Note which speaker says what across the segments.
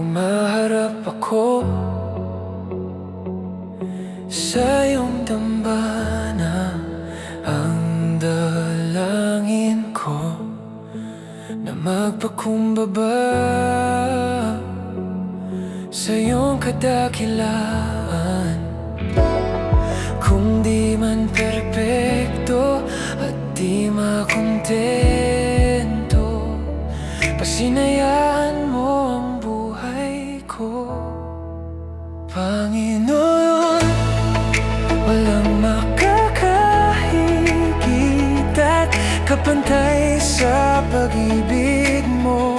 Speaker 1: Humaharap ako sa iyong dambana. Ang dalangin ko na magpakumbaba sa iyong kadakilaan. Kung di man perpekto at di makontento, pasinayaan mo ang buhay ko. Panginoon, walang makakahigit at kapantay sa pag-ibig mo.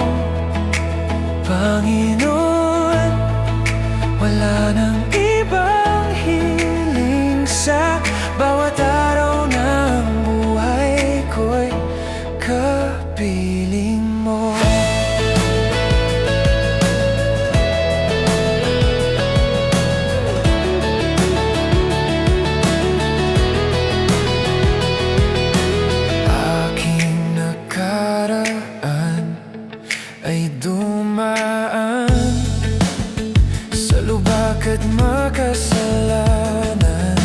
Speaker 1: Panginoon, wala nang ibang hiling sa bawat araw ng buhay ko'y kapiling mo. Aking nakaraan ay dumaan sa lubak at makasalanan.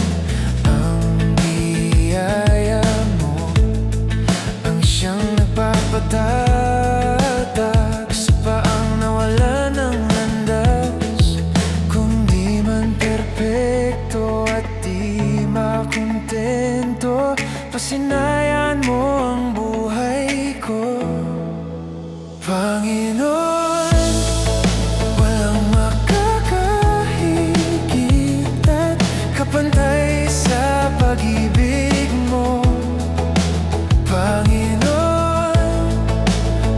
Speaker 1: Ang biyaya mo ang siyang nagpapatatag sa paang nawala ng landas. Kung di man perpekto at di makontento, pasinayan mo ang buhay ko. Panginoon, walang makakahigit at kapantay sa pag-ibig mo. Panginoon,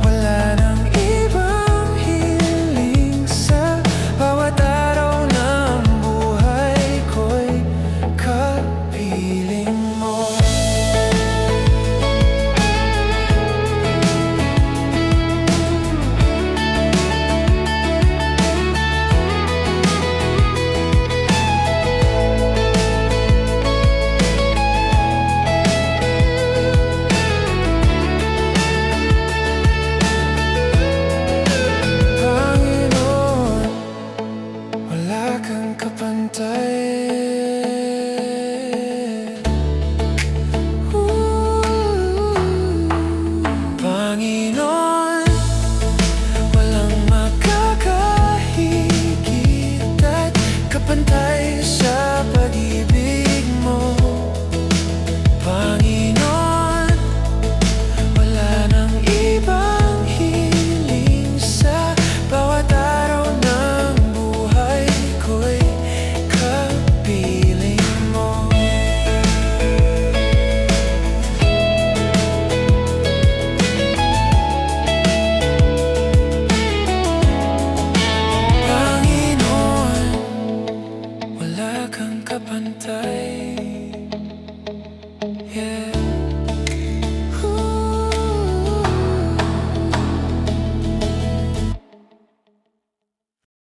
Speaker 1: wala nang ibang hiling sa bawat araw ng buhay ko'y kapiling mo. Wala kang kapantay. Panginoon, walang makakahigit at kapantay sa pag-ibig mo. Panginoon, wala nang ibang hiling sa bawat araw ng buhay ko'y kapiling mo. Panginoon, wala kang kapantay. Yeah.